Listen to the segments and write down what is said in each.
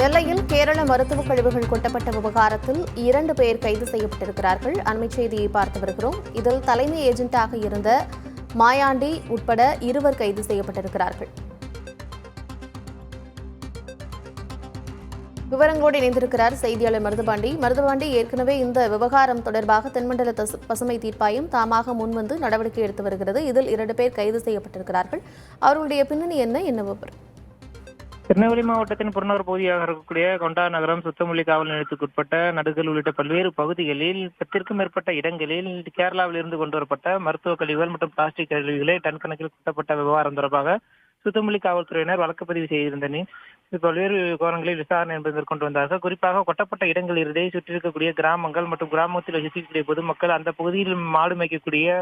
நெல்லையில் கேரள மருத்துவக் கழிவுகள் கொட்டப்பட்ட விவகாரத்தில் 2 பேர் கைது செய்யப்பட்டிருக்கிறார்கள். அண்மைச் செய்தியை பார்த்து வருகிறோம். இதில் தலைமை ஏஜென்ட்டாக இருந்த மாயாண்டி உட்பட 2 கைது செய்யப்பட்டிருக்கிறார்கள். விவரங்களோடு இணைந்திருக்கிறார் செய்தியாளர் மருதுபாண்டி. ஏற்கனவே இந்த விவகாரம் தொடர்பாக தென்மண்டல பசுமை தீர்ப்பாயம் தாமாக முன்வந்து நடவடிக்கை எடுத்து வருகிறது. இதில் 2 பேர் கைது செய்யப்பட்டிருக்கிறார்கள். அவர்களுடைய பின்னணி என்ன விவரம்? திருநெல்வேலி மாவட்டத்தின் புறநகர் பகுதியாக இருக்கக்கூடிய கொண்டா நகரம், சுத்தமல்லி காவல் நிலையத்துக்குட்பட்ட நடுகள் உள்ளிட்ட பல்வேறு பகுதிகளில் 10க்கும் மேற்பட்ட இடங்களில் கேரளாவில் இருந்து கொண்டு வரப்பட்ட மருத்துவ கழிவுகள் மற்றும் பிளாஸ்டிக் கழிவுகளை டன் கணக்கில் கொட்டப்பட்ட விவகாரம் தொடர்பாக சுத்தமல்லி காவல்துறையினர் வழக்கு பதிவு செய்திருந்தனர். பல்வேறு கோணங்களில் விசாரணை என்பது மேற்கொண்டு வந்தார்கள். குறிப்பாக கொட்டப்பட்ட இடங்கள் இதை சுற்றியிருக்கக்கூடிய கிராமங்கள் மற்றும் கிராமத்தில் வசிக்கக்கூடிய பொதுமக்கள், அந்த பகுதியில் மாடு மேய்க்கக்கூடிய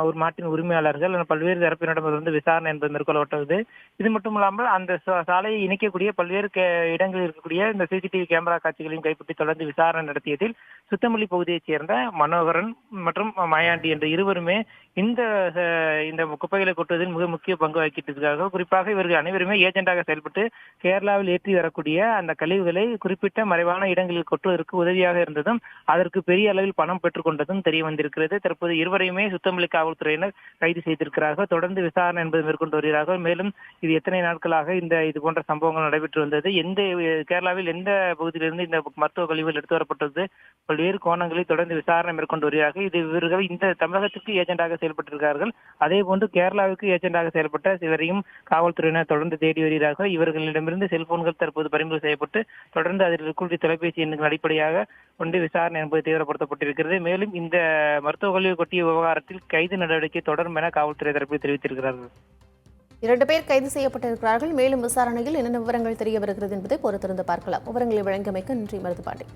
ஒரு மாட்டின் உரிமையாளர்கள் பல்வேறு தரப்பினரிடமிருந்து விசாரணை என்பது மேற்கொள்ளப்பட்டது. இது மட்டுமல்லாமல் அந்த சாலையை இணைக்கக்கூடிய பல்வேறு இடங்களில் இருக்கக்கூடிய இந்த சிசிடிவி கேமரா காட்சிகளையும் கைப்பற்றி தொடர்ந்து விசாரணை நடத்தியதில் சுத்தமல்லி பகுதியைச் சேர்ந்த மனோகரன் மற்றும் மாயாண்டி என்ற இருவருமே இந்த குப்பைகளை கொட்டுவதில் மிக முக்கிய பங்கு வகித்திருக்கிறார்கள். குறிப்பாக இவர்கள் அனைவருமே ஏஜென்டாக செயல்பட்டு கேரளாவில் ஏற்றி வரக்கூடிய அந்த கழிவுகளை குறிப்பிட்ட மறைவான இடங்களில் கொட்டுவதற்கு உதவியாக இருந்ததும் அதற்கு பெரிய அளவில் பணம் பெற்றுக் கொண்டதும் தெரிய வந்திருக்கிறது. தற்போது இருவரையுமே சுத்தமல்லி காவல்துறையினர் கைது செய்திருக்கிறார்கள். தொடர்ந்து விசாரணை என்பது மேற்கொண்டு வருகிறார்கள். மேலும் இது எத்தனை நாட்களாக இது போன்ற சம்பவங்கள் நடைபெற்று வந்தது, கேரளாவில் எந்த பகுதியிலிருந்து இந்த மருத்துவ கழிவுகள் எடுத்து வரப்பட்டது, பல்வேறு கோணங்களில் தொடர்ந்து விசாரணை மேற்கொண்டு வருகிறார்கள். இவர்கள் இந்த தமிழகத்திற்கு ஏஜென்டாக செயல்பட்டிருக்கிறார்கள். அதே போன்று கேரளாவுக்கு ஏஜென்டாக செயல்பட்ட சிலரையும் காவல்துறையினர் தொடர்ந்து தேடி வருகிறார்கள். இவர்களிடமிருந்து செல்போன்கள் தற்போது பறிமுதல் செய்யப்பட்டு தொடர்ந்து அதில் இருக்கக்கூடிய தொலைபேசி எண்ணுகள் அடிப்படையாக கொண்டு விசாரணை என்பது தீவிரப்படுத்தப்பட்டிருக்கிறது. மேலும் இந்த மருத்துவ கழிவு கொட்டிய விவகாரத்தில் கைது நடவடிக்கை தொடரும் என காவல்துறை தரப்பில் தெரிவித்திருக்கிறார்கள். 2 பேர் கைது செய்யப்பட்டிருக்கிறார்கள். மேலும் விசாரணையில் என்னென்ன விவரங்கள் தெரிய வருகிறது என்பதை பொறுத்திருந்து பார்க்கலாம். விவரங்களை வழங்கியமைக்கு நன்றி மருதுபாண்டி.